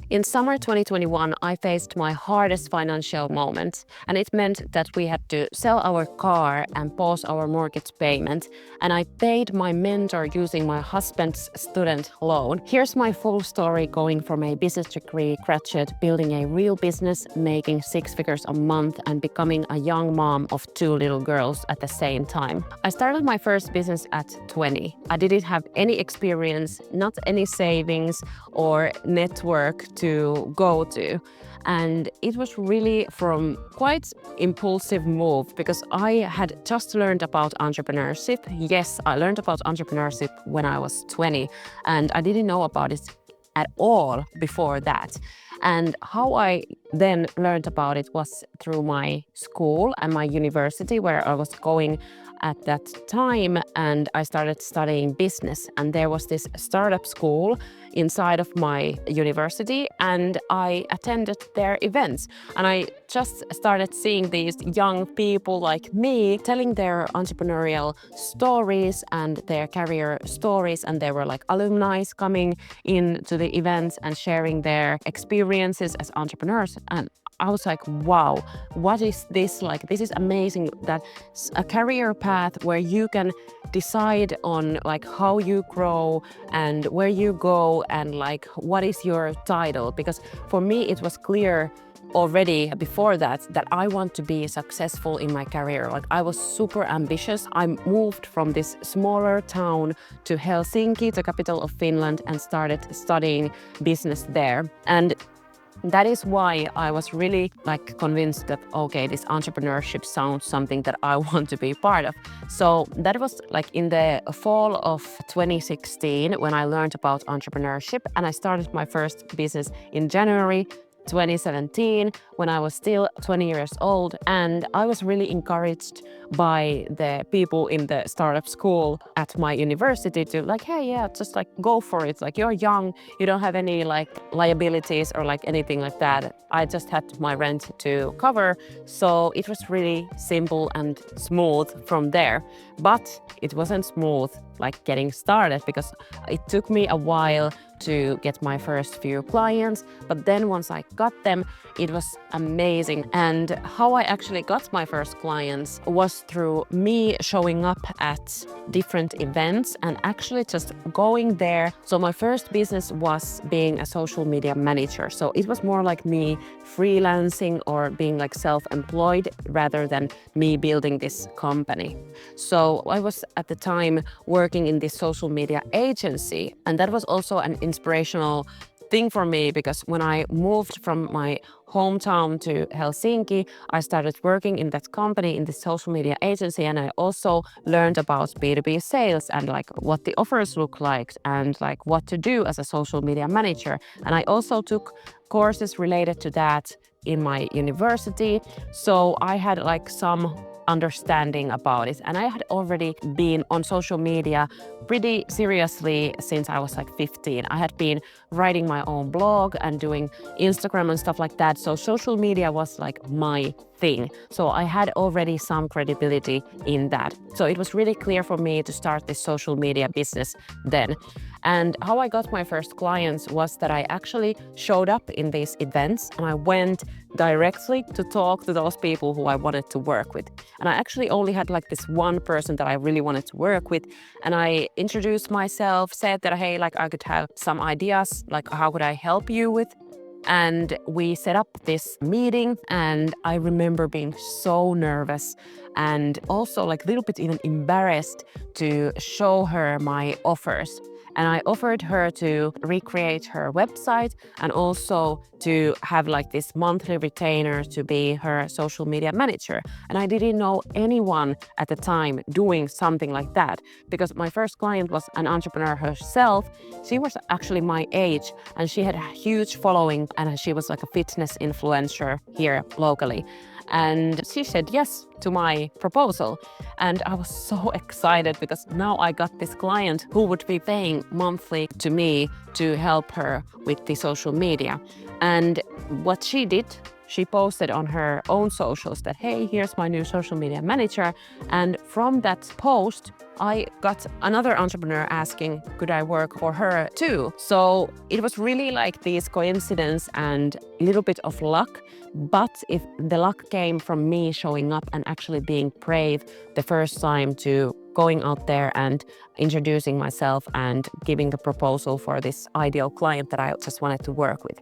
In summer 2021, I faced my hardest financial moment, and it meant that we had to sell our car and pause our mortgage payment, and I paid my mentor using my husband's student loan. Here's my full story going from a business degree graduate, building a real business, making 6 figures a month, and becoming a young mom of 2 little girls at the same time. I started my first business at 20. I didn't have any experience, not any savings or network to go to. And it was really from quite impulsive move because I had just learned about entrepreneurship. Yes, I learned about entrepreneurship when I was 20 and I didn't know about it at all before that. And how I then learned about it was through my school and my university where I was going at that time, and I started studying business, and there was this startup school inside of my university and I attended their events, and I just started seeing these young people like me telling their entrepreneurial stories and their career stories, and there were like alumni coming into the events and sharing their experiences as entrepreneurs. And I was like, wow, what is this? Like, this is amazing, that a career path where you can decide on like how you grow and where you go and like what is your title. Because for me, it was clear already before that I want to be successful in my career. Like, I was super ambitious. I moved from this smaller town to Helsinki, the capital of Finland, and started studying business there. And that is why I was really like convinced that, okay, this entrepreneurship sounds something that I want to be part of. So that was like in the fall of 2016 when I learned about entrepreneurship, and I started my first business in January 2017 when I was still 20 years old, and I was really encouraged by the people in the startup school at my university to like, hey, yeah, just like go for it. Like, you're young, you don't have any like liabilities or like anything like that. I just had my rent to cover, so it was really simple and smooth from there. But it wasn't smooth like getting started because it took me a while to get my first few clients, but then once I got them, it was amazing. And how I actually got my first clients was through me showing up at different events and actually just going there. So my first business was being a social media manager. So it was more like me freelancing or being like self-employed rather than me building this company. So I was at the time working in this social media agency, and that was also an inspirational thing for me because when I moved from my hometown to Helsinki, I started working in that company, in the social media agency, and I also learned about B2B sales and like what the offers look like and like what to do as a social media manager. And I also took courses related to that in my university. So I had like some understanding about it. And I had already been on social media pretty seriously since I was like 15. I had been writing my own blog and doing Instagram and stuff like that. So social media was like my thing. So I had already some credibility in that. So it was really clear for me to start this social media business then. And how I got my first clients was that I actually showed up in these events and I went directly to talk to those people who I wanted to work with. And I actually only had like this one person that I really wanted to work with. And I introduced myself, said that, hey, like I could have some ideas, like how could I help you with? And we set up this meeting, and I remember being so nervous and also like a little bit even embarrassed to show her my offers. And I offered her to recreate her website and also to have like this monthly retainer to be her social media manager. And I didn't know anyone at the time doing something like that because my first client was an entrepreneur herself. She was actually my age and she had a huge following and she was like a fitness influencer here locally. And she said yes to my proposal. And I was so excited because now I got this client who would be paying monthly to me to help her with the social media. And what she did, she posted on her own socials that, hey, here's my new social media manager. And from that post, I got another entrepreneur asking, could I work for her too? So it was really like this coincidence and a little bit of luck. But if the luck came from me showing up and actually being brave the first time to going out there and introducing myself and giving the proposal for this ideal client that I just wanted to work with.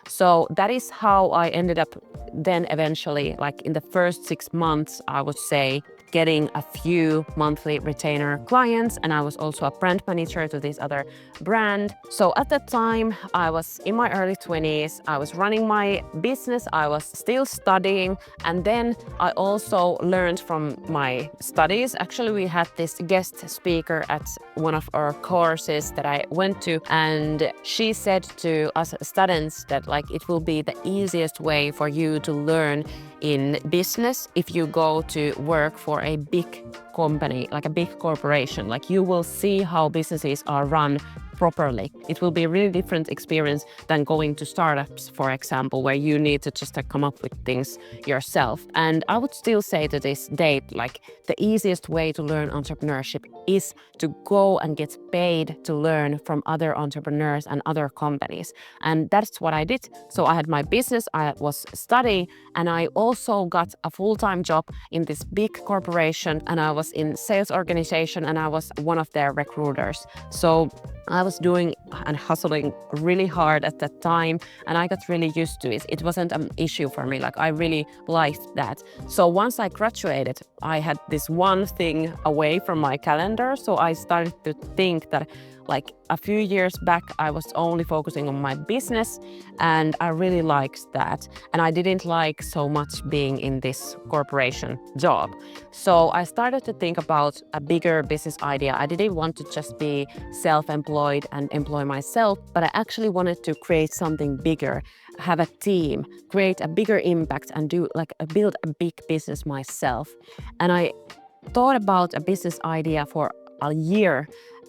So that is how I ended up then eventually, like in the first 6 months, I would say, getting a few monthly retainer clients, and I was also a brand manager to this other brand. So at that time, I was in my early 20s, I was running my business, I was still studying, and then I also learned from my studies. Actually, we had this guest speaker at one of our courses that I went to, and she said to us students that like it will be the easiest way for you to learn in business if you go to work for a big company, like a big corporation. Like you will see how businesses are run properly. It will be a really different experience than going to startups, for example, where you need to just come up with things yourself. And I would still say to this date, like the easiest way to learn entrepreneurship is to go and get paid to learn from other entrepreneurs and other companies. And that's what I did. So I had my business, I was studying, and I also got a full-time job in this big corporation, and I was in sales organization, and I was one of their recruiters. So I was doing and hustling really hard at that time, and I got really used to it. It wasn't an issue for me. Like I really liked that. So once I graduated, I had this one thing away from my calendar. So I started to think that like a few years back, I was only focusing on my business, and I really liked that. And I didn't like so much being in this corporation job. So I started to think about a bigger business idea. I didn't want to just be self-employed and employ myself, but I actually wanted to create something bigger, have a team, create a bigger impact, and build a big business myself. And I thought about a business idea for a year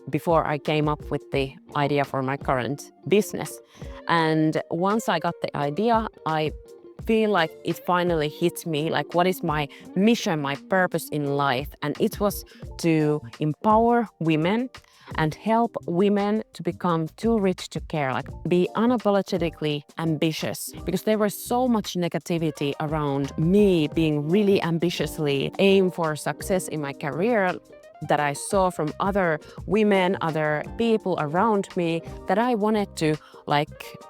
before I came up with the idea for my current business. And once I got the idea, I feel like it finally hit me, like what is my mission, my purpose in life. And it was to empower women and help women to become too rich to care, like be unapologetically ambitious. Because there was so much negativity around me being really ambitiously aim for success in my career that I saw from other women, other people around me, that I wanted to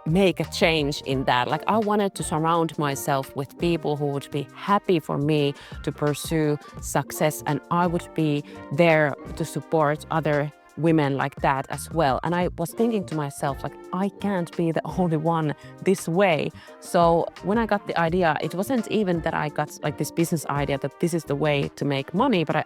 make a change in that. Like I wanted to surround myself with people who would be happy for me to pursue success, and I would be there to support other women like that as well. And I was thinking to myself, like, I can't be the only one this way. So when I got the idea, it wasn't even that I got like this business idea that this is the way to make money, but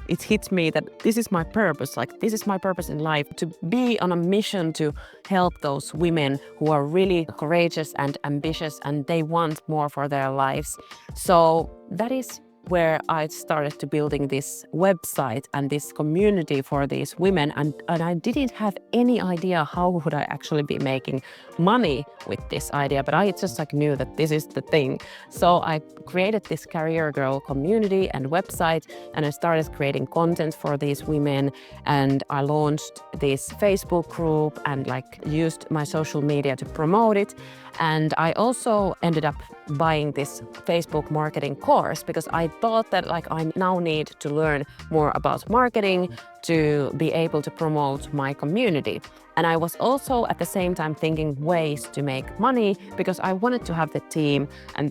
it hit me that this is my purpose. Like this is my purpose in life, to be on a mission to help those women who are really courageous and ambitious and they want more for their lives. So that is where I started to building this website and this community for these women. And I didn't have any idea how would I actually be making money with this idea, but I just knew that this is the thing. So I created this Career Girl community and website, and I started creating content for these women. And I launched this Facebook group and used my social media to promote it. And I also ended up buying this Facebook marketing course because I thought that I now need to learn more about marketing to be able to promote my community. And I was also at the same time thinking ways to make money because I wanted to have the team and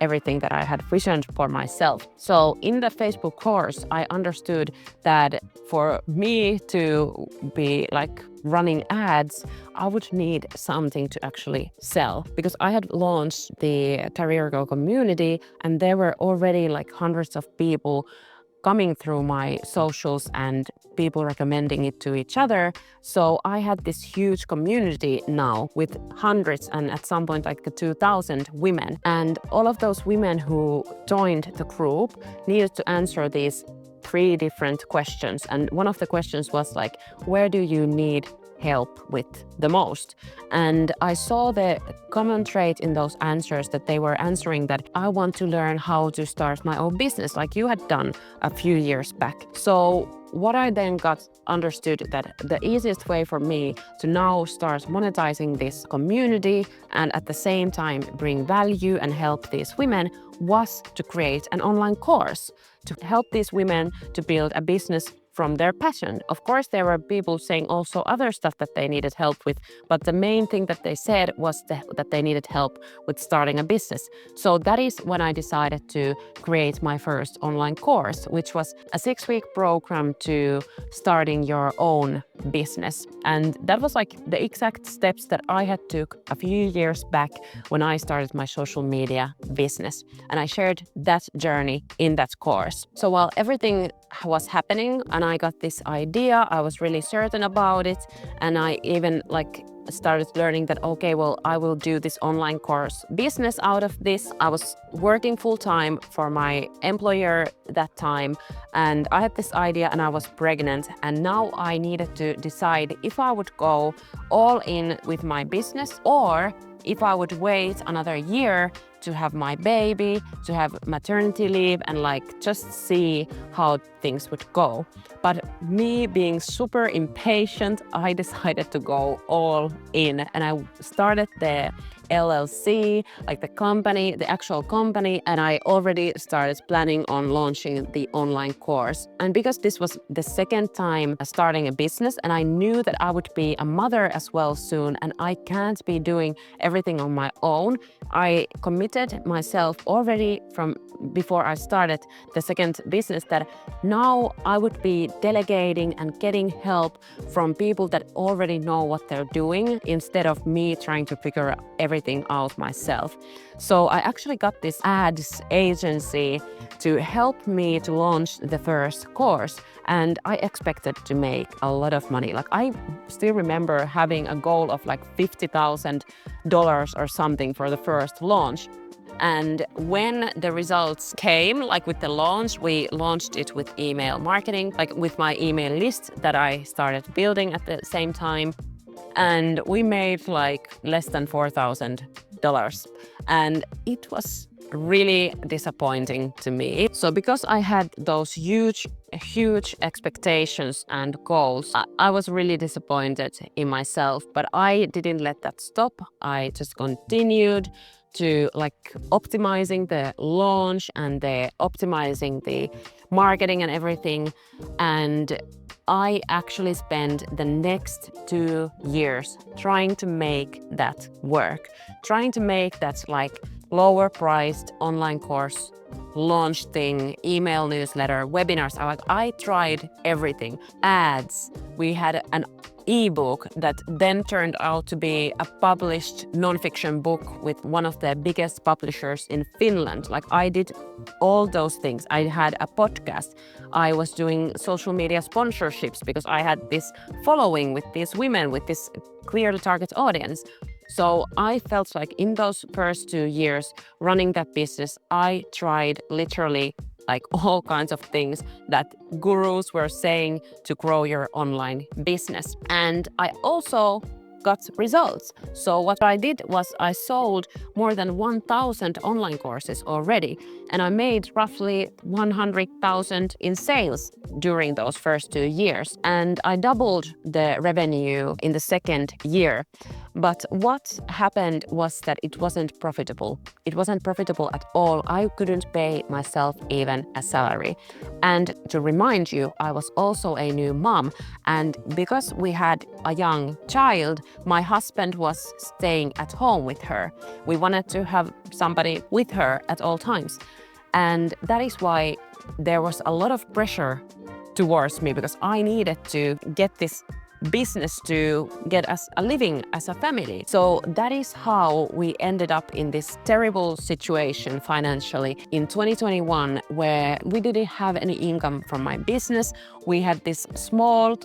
everything that I had visioned for myself. So in the Facebook course, I understood that for me to be running ads, I would need something to actually sell, because I had launched the Career Girl community and there were already hundreds of people coming through my socials and people recommending it to each other. So I had this huge community now with hundreds and at some point 2,000 women. And all of those women who joined the group needed to answer these 3 different questions. And one of the questions was where do you need help with the most. And I saw the common trait in those answers that they were answering that I want to learn how to start my own business, like you had done a few years back. So what I then got understood that the easiest way for me to now start monetizing this community and at the same time bring value and help these women was to create an online course to help these women to build a business from their passion. Of course, there were people saying also other stuff that they needed help with, but the main thing that they said was that they needed help with starting a business. So that is when I decided to create my first online course, which was a 6-week program to starting your own business. And that was like the exact steps that I had took a few years back when I started my social media business. And I shared that journey in that course. So while everything was happening and I got this idea, I was really certain about it. And I even started learning that, okay, well, I will do this online course business out of this. I was working full time for my employer that time. And I had this idea and I was pregnant. And now I needed to decide if I would go all in with my business or if I would wait another year to have my baby, to have maternity leave and just see how things would go. But me being super impatient, I decided to go all in and I started the LLC, the company, the actual company, and I already started planning on launching the online course. And because this was the second time starting a business and I knew that I would be a mother as well soon and I can't be doing everything on my own, I committed myself already from before I started the second business that now I would be delegating and getting help from people that already know what they're doing instead of me trying to figure everything out myself. So I actually got this ads agency to help me to launch the first course and I expected to make a lot of money. I still remember having a goal of $50,000 or something for the first launch. And when the results came, with the launch, we launched it with email marketing, with my email list that I started building at the same time. And we made less than $4,000. And it was really disappointing to me. So because I had those huge expectations and goals, I was really disappointed in myself, but I didn't let that stop. I just continued to optimizing the launch and optimizing the marketing and everything. And I actually spent the next 2 years trying to make that work, trying to make that lower priced online course launch thing, email newsletter, webinars. I tried everything. Ads. We had an ebook that then turned out to be a published nonfiction book with one of the biggest publishers in Finland. I did all those things. I had a podcast. I was doing social media sponsorships because I had this following with these women, with this clear target audience. So I felt in those first 2 years running that business, I tried literally all kinds of things that gurus were saying to grow your online business. And I also got results. So what I did was I sold more than 1,000 online courses already, and I made roughly 100,000 in sales during those first 2 years. And I doubled the revenue in the second year. But what happened was that it wasn't profitable. It wasn't profitable at all. I couldn't pay myself even a salary. And to remind you, I was also a new mom. And because we had a young child, my husband was staying at home with her. We wanted to have somebody with her at all times. And that is why there was a lot of pressure towards me because I needed to get this business to get us a living as a family. So that is how we ended up in this terrible situation financially in 2021 where we didn't have any income from my business. We had this small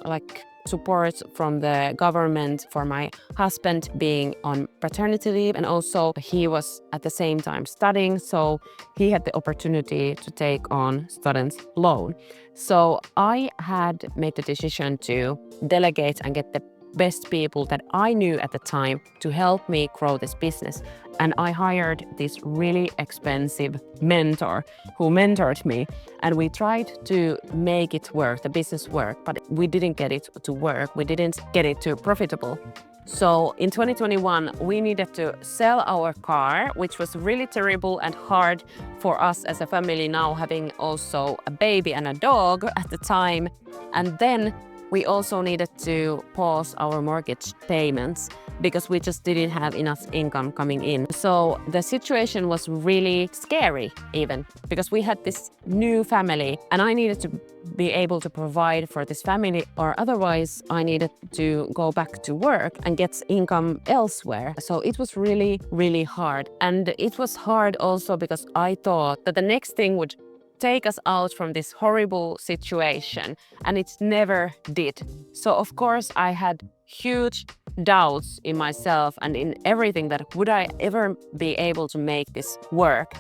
support from the government for my husband being on paternity leave, and also he was at the same time studying, so he had the opportunity to take on student loan. So I had made the decision to delegate and get the best people that I knew at the time to help me grow this business. And I hired this really expensive mentor who mentored me. And we tried to make it work, the business work, but we didn't get it to work. We didn't get it to profitable. So in 2021, we needed to sell our car, which was really terrible and hard for us as a family now, having also a baby and a dog at the time. And then we also needed to pause our mortgage payments because we just didn't have enough income coming in. So the situation was really scary even because we had this new family and I needed to be able to provide for this family, or otherwise I needed to go back to work and get income elsewhere. So it was really, really hard. And it was hard also because I thought that the next thing would take us out from this horrible situation, and it never did. So of course I had huge doubts in myself and in everything, that would I ever be able to make this work.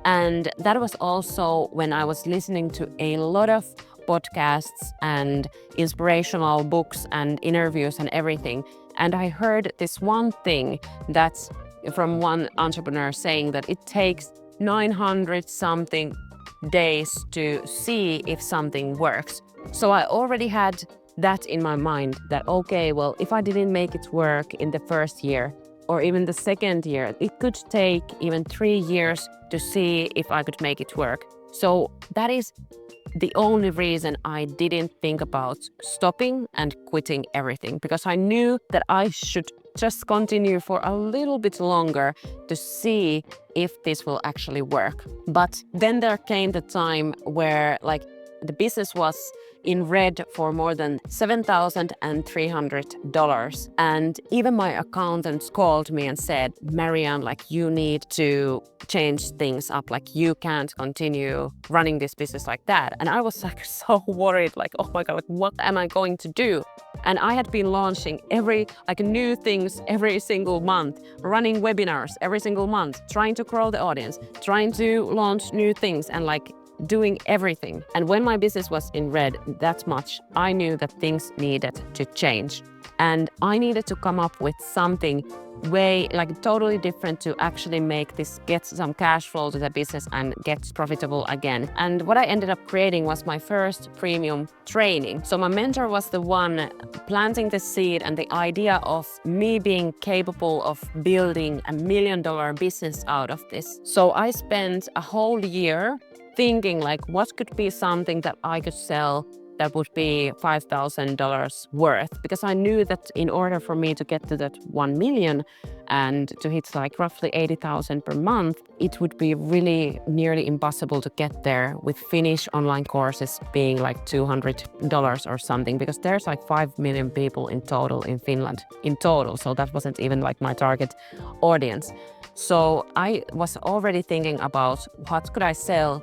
And that was also when I was listening to a lot of podcasts and inspirational books and interviews and everything. And I heard this one thing that's from one entrepreneur saying that it takes 900 something days to see if something works. So I already had that in my mind that, okay, well, if I didn't make it work in the first year or even the second year, it could take even 3 years to see if I could make it work. So that is the only reason I didn't think about stopping and quitting everything, because I knew that I should just continue for a little bit longer to see if this will actually work. But then there came the time where the business was in red for more than $7,300. And even my accountant called me and said, Marian, you need to change things up. You can't continue running this business like that. And I was so worried, oh my God, what am I going to do? And I had been launching new things every single month, running webinars every single month, trying to grow the audience, trying to launch new things and doing everything. And when my business was in red that much, I knew that things needed to change. And I needed to come up with something way totally different to actually make this get some cash flow to the business and get profitable again. And what I ended up creating was my first premium training. So my mentor was the one planting the seed and the idea of me being capable of building $1 million business out of this. So I spent a whole year thinking what could be something that I could sell that would be $5,000 worth, because I knew that in order for me to get to that 1 million and to hit roughly 80,000 per month, it would be really nearly impossible to get there with Finnish online courses being $200 or something, because there's 5 million people in total in Finland in total. So that wasn't even my target audience. So I was already thinking about what could I sell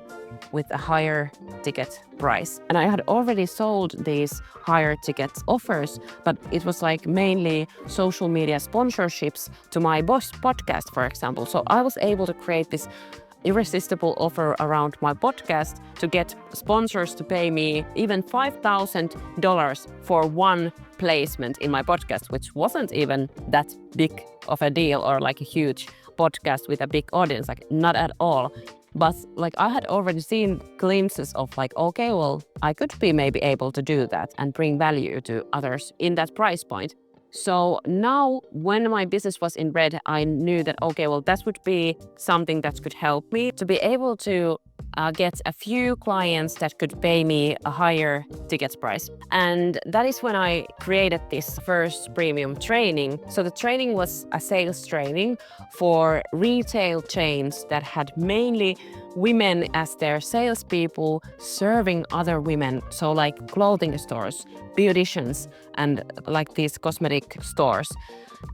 with a higher ticket price. And I had already sold these higher ticket offers, but it was mainly social media sponsorships to my boss podcast, for example. So I was able to create this irresistible offer around my podcast to get sponsors to pay me even $5,000 for one placement in my podcast, which wasn't even that big of a deal or a huge podcast with a big audience, not at all. But I had already seen glimpses of okay, well, I could be maybe able to do that and bring value to others in that price point. So now when my business was in red, I knew that, okay, well, that would be something that could help me to be able to get a few clients that could pay me a higher ticket price. And that is when I created this first premium training. So the training was a sales training for retail chains that had mainly women as their salespeople serving other women. So clothing stores, beauticians, and these cosmetic stores.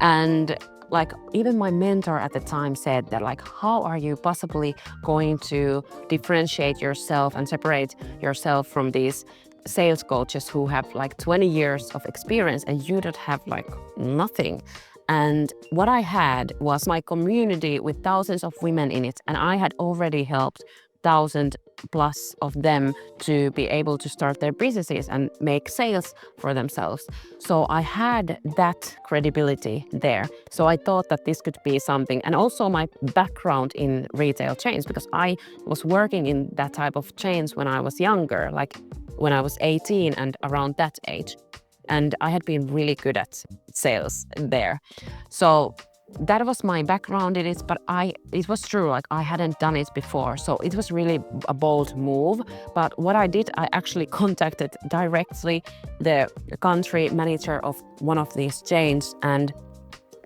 And even my mentor at the time said that how are you possibly going to differentiate yourself and separate yourself from these sales coaches who have 20 years of experience and you don't have nothing. And what I had was my community with thousands of women in it, and I had already helped 1,000 plus of them to be able to start their businesses and make sales for themselves. So I had that credibility there. So I thought that this could be something, and also my background in retail chains, because I was working in that type of chains when I was younger, like when I was 18 and around that age. And I had been really good at sales there. So that was my background in it, but it was true, like I hadn't done it before. So it was really a bold move. But what I did, I actually contacted directly the country manager of one of these chains, and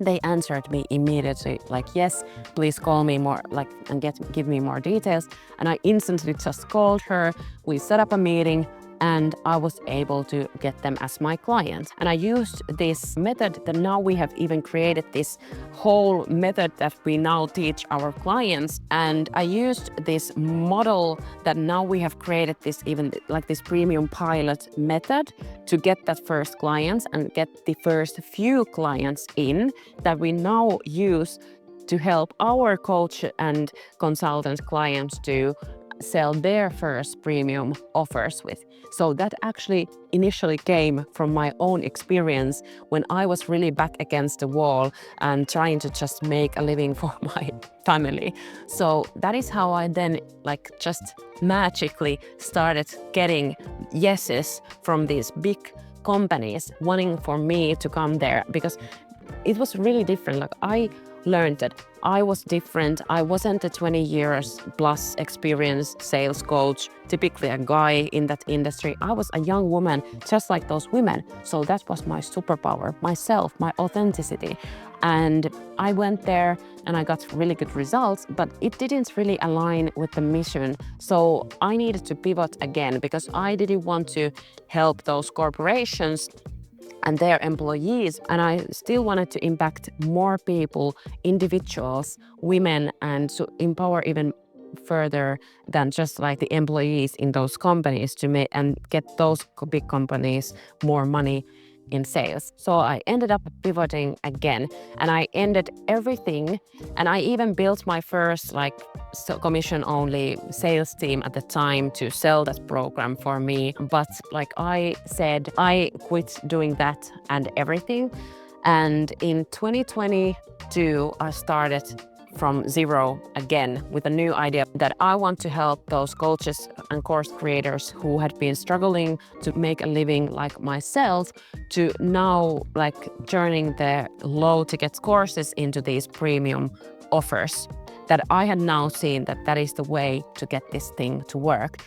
they answered me immediately, like, yes, please call me more, like, and give me more details. And I instantly just called her. We set up a meeting, and I was able to get them as my client. And I used this method that now we have even created this whole method that we now teach our clients. And I used this model that now we have created this even like this premium pilot method to get that first clients and get the first few clients in that we now use to help our coach and consultant clients to sell their first premium offers with. So that actually initially came from my own experience when I was really back against the wall and trying to just make a living for my family. So that is how I then like just magically started getting yeses from these big companies wanting for me to come there, because it was really different. Like I learned that I was different. I wasn't a 20 years plus experienced sales coach, typically a guy in that industry. I was a young woman, just like those women. So that was my superpower, myself, my authenticity. And I went there and I got really good results, but it didn't really align with the mission. So I needed to pivot again because I didn't want to help those corporations and their employees. And I still wanted to impact more people, individuals, women, and to empower even further than just like the employees in those companies to make and get those big companies more money in sales. So I ended up pivoting again, and I ended everything, and I even built my first commission only sales team at the time to sell that program for me. But like I said, I quit doing that and everything. And in 2022, I started from zero again with a new idea that I want to help those coaches and course creators who had been struggling to make a living like myself to now turning their low ticket courses into these premium offers, that I had now seen that that is the way to get this thing to work.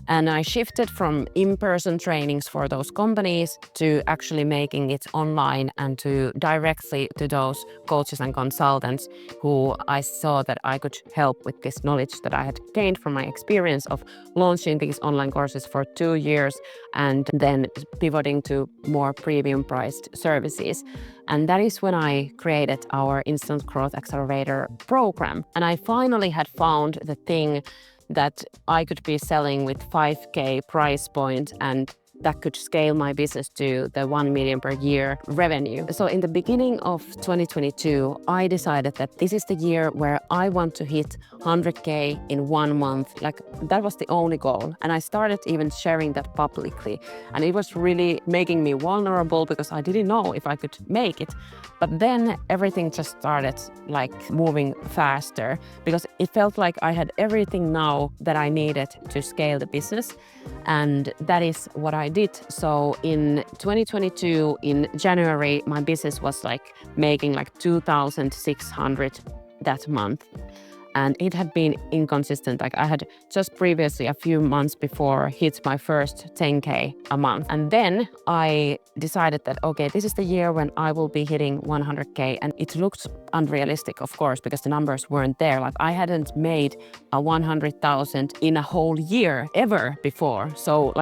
And I shifted from in-person trainings for those companies to actually making it online and to directly to those coaches and consultants who I saw that I could help with this knowledge that I had gained from my experience of launching these online courses for 2 years and then pivoting to more premium priced services. And that is when I created our Instant Growth Accelerator program. And I finally had found the thing that I could be selling with 5K price point, and that could scale my business to the 1 million per year revenue. So in the beginning of 2022, I decided that this is the year where I want to hit 100K in 1 month. Like that was the only goal. And I started even sharing that publicly. And it was really making me vulnerable because I didn't know if I could make it. But then everything just started moving faster because it felt like I had everything now that I needed to scale the business. And that is what I did. So in 2022, in January, my business was making 2,600 that month. And it had been inconsistent. I had just previously, a few months before, hit my first 10K a month. And then I decided that, okay, this is the year when I will be hitting 100K. And it looked unrealistic, of course, because the numbers weren't there. I hadn't made a 100,000 in a whole year ever before. So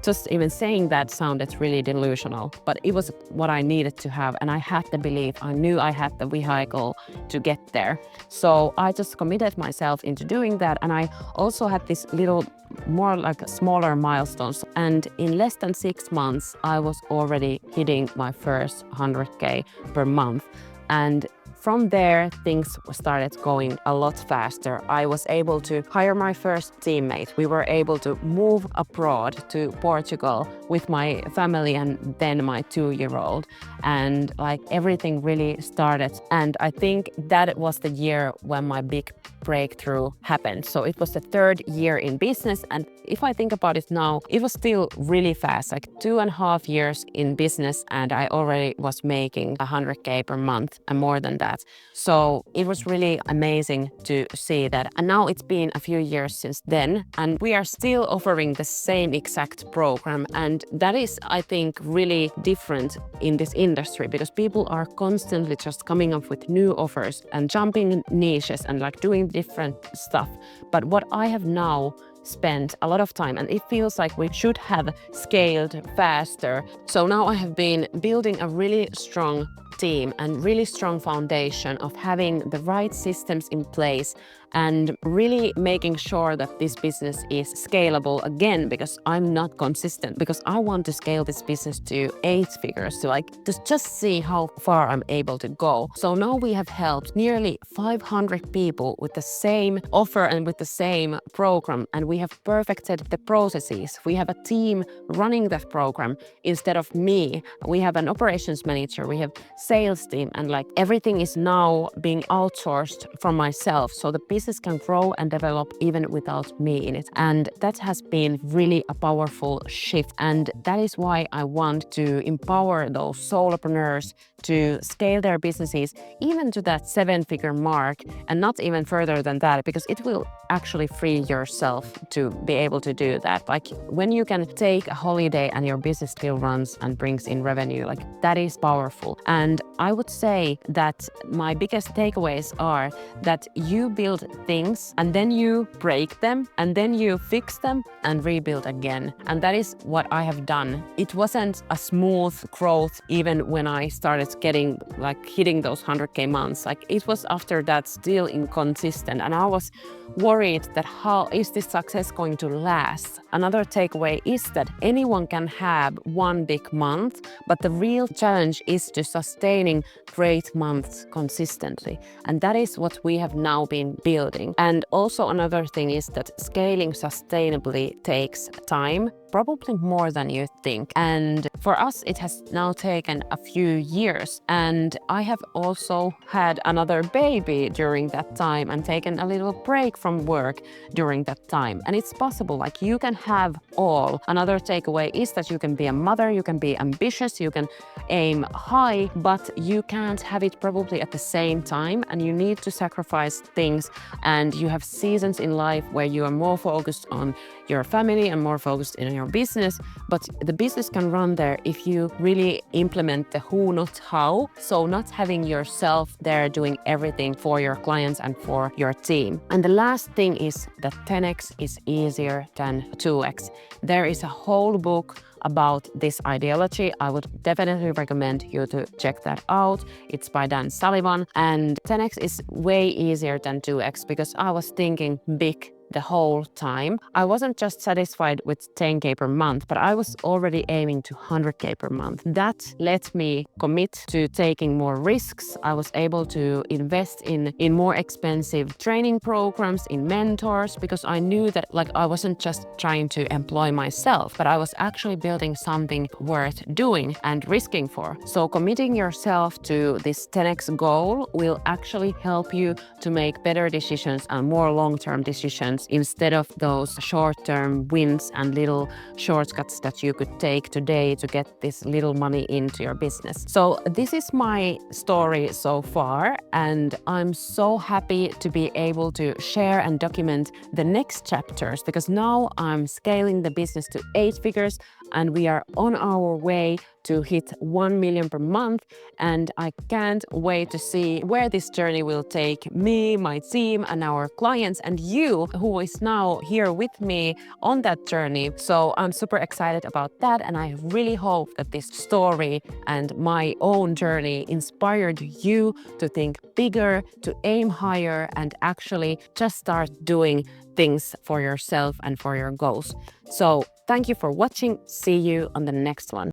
just even saying that sounded really delusional, but it was what I needed to have. And I had the belief, I knew I had the vehicle to get there. So I just committed myself into doing that. And I also had this little more smaller milestones. And in less than 6 months, I was already hitting my first 100K per month. And from there, things started going a lot faster. I was able to hire my first teammate. We were able to move abroad to Portugal with my family and then my 2-year-old. And like everything really started. And I think that was the year when my big breakthrough happened. So it was the 3rd year in business. And if I think about it now, it was still really fast, like 2.5 years in business. And I already was making 100K per month and more than that. So it was really amazing to see that. And now it's been a few years since then, and we are still offering the same exact program. And that is, I think, really different in this industry because people are constantly just coming up with new offers and jumping in niches and like doing different stuff. But what I have now spent a lot of time, and it feels like we should have scaled faster. So now I have been building a really strong team and really strong foundation of having the right systems in place and really making sure that this business is scalable again, because I'm not consistent, because I want to scale this business to 8 figures to just see how far I'm able to go. So now we have helped nearly 500 people with the same offer and with the same program, and we have perfected the processes. We have a team running that program instead of me. We have an operations manager, we have sales team, and like everything is now being outsourced from myself. So the business can grow and develop even without me in it. And that has been really a powerful shift. And that is why I want to empower those solopreneurs to scale their businesses even to that 7-figure mark and not even further than that, because it will actually free yourself to be able to do that. Like when you can take a holiday and your business still runs and brings in revenue, like that is powerful. And I would say that my biggest takeaways are that you build things and then you break them and then you fix them and rebuild again. And that is what I have done. It wasn't a smooth growth even when I started hitting those 100K months. Like it was after that still inconsistent, and I was worried that how is this success going to last. Another takeaway is that anyone can have one big month, but the real challenge is to sustaining great months consistently. And that is what we have now been building. And also another thing is that scaling sustainably takes time, probably more than you think. And for us, it has now taken a few years. And I have also had another baby during that time and taken a little break from work during that time. And it's possible, like you can have all. Another takeaway is that you can be a mother, you can be ambitious, you can aim high, but you can't have it probably at the same time. And you need to sacrifice things. And you have seasons in life where you are more focused on your family and more focused in your business, but the business can run there if you really implement the who, not how. So not having yourself there doing everything for your clients and for your team. And the last thing is that 10x is easier than 2x. There is a whole book about this ideology. I would definitely recommend you to check that out. It's by Dan Sullivan, and 10x is way easier than 2x because I was thinking big the whole time. I wasn't just satisfied with 10K per month, but I was already aiming to 100K per month. That let me commit to taking more risks. I was able to invest in more expensive training programs, in mentors, because I knew that I wasn't just trying to employ myself, but I was actually building something worth doing and risking for. So committing yourself to this 10x goal will actually help you to make better decisions and more long-term decisions instead of those short-term wins and little shortcuts that you could take today to get this little money into your business. So this is my story so far, and I'm so happy to be able to share and document the next chapters, because now I'm scaling the business to 8 figures and we are on our way to hit 1 million per month. And I can't wait to see where this journey will take me, my team, and our clients, and you who is now here with me on that journey. So I'm super excited about that. And I really hope that this story and my own journey inspired you to think bigger, to aim higher, and actually just start doing things for yourself and for your goals. So thank you for watching. See you on the next one.